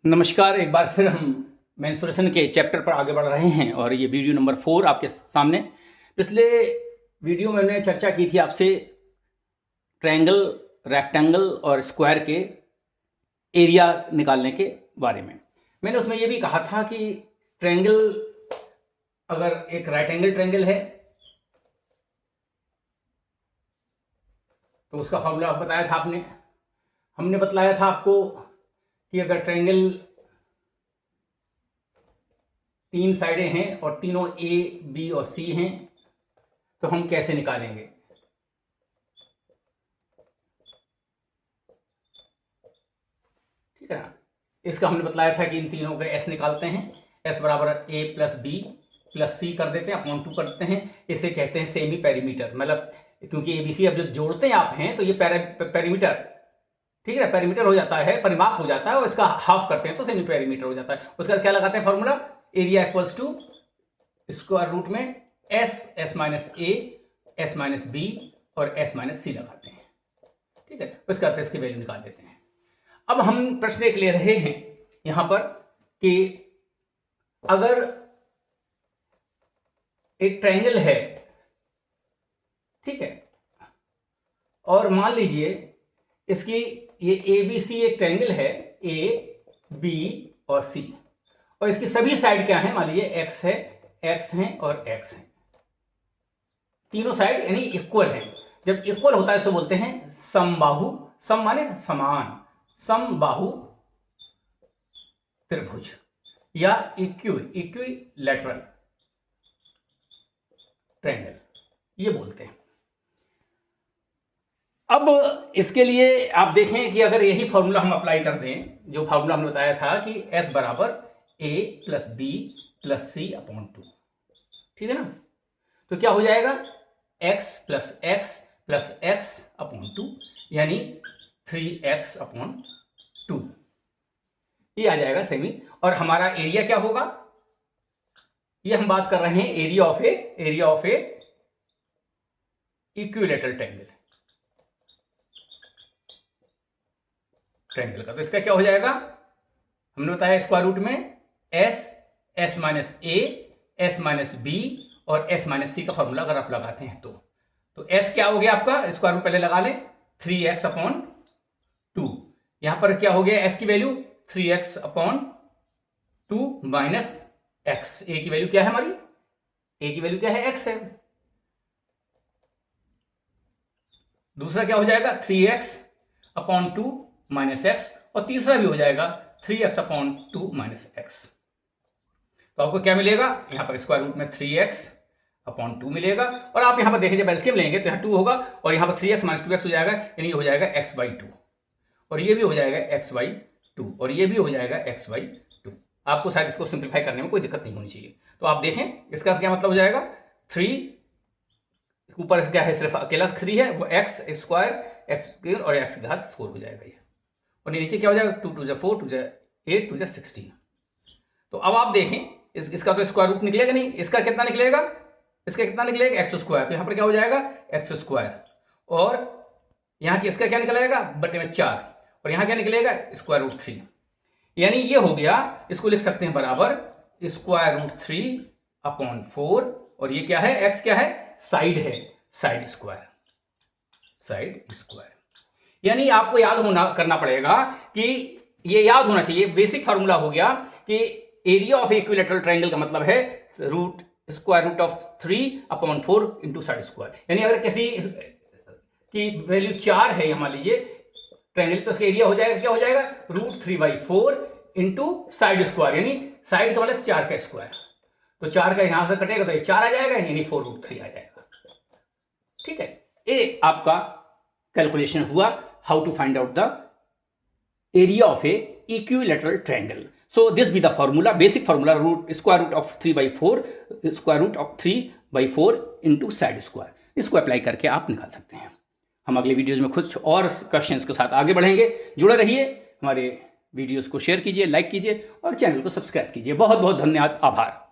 नमस्कार। एक बार फिर हम मेंस्ट्रुएशन के चैप्टर पर आगे बढ़ रहे हैं और ये वीडियो नंबर 4 आपके सामने। पिछले वीडियो में मैंने चर्चा की थी आपसे ट्रायंगल, रेक्टेंगल और स्क्वायर के एरिया निकालने के बारे में। मैंने उसमें ये भी कहा था कि ट्रायंगल, अगर एक राइट एंगल ट्रायंगल है तो उसका फॉर्मूला बताया था हमने बतलाया था आपको कि अगर ट्रायंगल 3 साइडें हैं और तीनों ए, बी और सी हैं तो हम कैसे निकालेंगे। ठीक है ना। इसका हमने बतलाया था कि इन तीनों के एस निकालते हैं। एस बराबर ए प्लस बी प्लस सी कर देते हैं, अपॉन 2 कर देते हैं। इसे कहते हैं सेमी पेरीमीटर। मतलब क्योंकि एबीसी अब जो जोड़ते हैं आप हैं तो ये पेरीमीटर, ठीक है, पेरीमीटर हो जाता है, परिमाप हो जाता है और इसका हाफ करते हैं तो सेमी पेरीमीटर हो जाता है। उसका क्या लगाते हैं formula, area equals to square root में S minus A, S minus B और एस माइनस सी लगाते हैं। ठीक है, उसका अर्थ इसकी वैल्यू निकाल देते हैं। अब हम प्रश्न एक ले रहे हैं यहां पर कि अगर एक ट्रायंगल है, ठीक है, और मान लीजिए इसकी ये ए बी सी एक ट्रायंगल है, ए बी और सी, और इसकी सभी साइड क्या है, मान लीजिए एक्स है और एक्स है। तीनों साइड यानी इक्वल है। जब इक्वल होता है तो बोलते हैं समबाहु। सम माने समान, समबाहु त्रिभुज या इक्विलैटरल ट्रायंगल ये बोलते हैं। अब इसके लिए आप देखें कि अगर यही फॉर्मूला हम अप्लाई कर दें, जो फॉर्मूला हमने बताया था कि S बराबर A plus B plus C upon 2, ठीक है ना, तो क्या हो जाएगा x प्लस x अपॉन 2 यानी 3x अपॉन 2, ये आ जाएगा सेमी। और हमारा एरिया क्या होगा, ये हम बात कर रहे हैं area of a equilateral triangle का। तो इसका क्या हो जाएगा, हमने बताया स्क्वायर रूट में S minus A, S minus B और एस माइनस सी का फॉर्मूला अगर आप लगाते हैं तो एस क्या हो गया आपका, स्क्वायर रूट पहले लगा लें, 3x अपॉन 2। यहां पर क्या हो गया, एस की value 3x upon 2 minus x. A की वैल्यू क्या है हमारी, ए की वैल्यू क्या है, एक्स है। दूसरा क्या हो जाएगा 3x अपॉन 2 माइनस एक्स, और तीसरा भी हो जाएगा 3x अपॉन 2 माइनस एक्स। तो आपको क्या मिलेगा, यहां पर स्क्वायर रूट में 3x अपॉन 2 मिलेगा, और आप यहां पर देखें जब एलसीएम लेंगे तो यहां 2 होगा और यहां पर 3x माइनस 2x हो जाएगा, यानी ये हो जाएगा x/2, और ये भी हो जाएगा x/2, और ये भी हो जाएगा x/2। आपको शायद इसको सिंप्लीफाई करने में कोई दिक्कत नहीं होनी चाहिए। तो आप देखें इसका क्या मतलब हो जाएगा, 3 ऊपर क्या है, सिर्फ अकेला 3 है, वो x स्क्वायर x और x की घात 4 हो जाएगा ये, और नीचे क्या हो जाएगा 2 2 4 2 8 2 16। तो अब आप देखें इसका तो स्क्वायर रूट निकलेगा नहीं, इसका कितना निकलेगा, एक्स स्क्वायर। तो यहां पर क्या हो जाएगा एक्स स्क्वायर, और यहां की इसका क्या निकलेगा बटे में 4, और यहां क्या निकलेगा स्क्वायर रूट 3, यानी ये हो गया, इसको लिख सकते हैं बराबर स्क्वायर रूट 3 अपॉन 4, और ये क्या है, एक्स क्या है, साइड है, साइड स्क्वायर। यानी आपको याद करना पड़ेगा कि ये याद होना चाहिए, बेसिक फार्मूला हो गया कि एरिया ऑफ इक्विलैटरल ट्रायंगल का मतलब है square root of 3 upon 4 into side square. यानी अगर किसी की वैल्यू 4 है मान लीजिए ट्रायंगल, तो इसका एरिया हो जाएगा, क्या हो जाएगा, √3/4 इंटू साइड स्क्वायर, यानी साइड का मतलब 4 का स्क्वायर। तो 4 का यहां से कटेगा तो ये 4 आ जाएगा, यानी 4√3 आ जाएगा। ठीक है, ये आपका कैलकुलेशन हुआ how to find out the area of a equilateral triangle. So this be the formula, basic formula, square root of 3/4 into side square। इसको अप्लाई करके आप निकाल सकते हैं। हम अगले वीडियोज में कुछ और क्वेश्चंस के साथ आगे बढ़ेंगे। जुड़े रहिए, हमारे वीडियोस को शेयर कीजिए, लाइक कीजिए और चैनल को सब्सक्राइब कीजिए। बहुत बहुत धन्यवाद, आभार।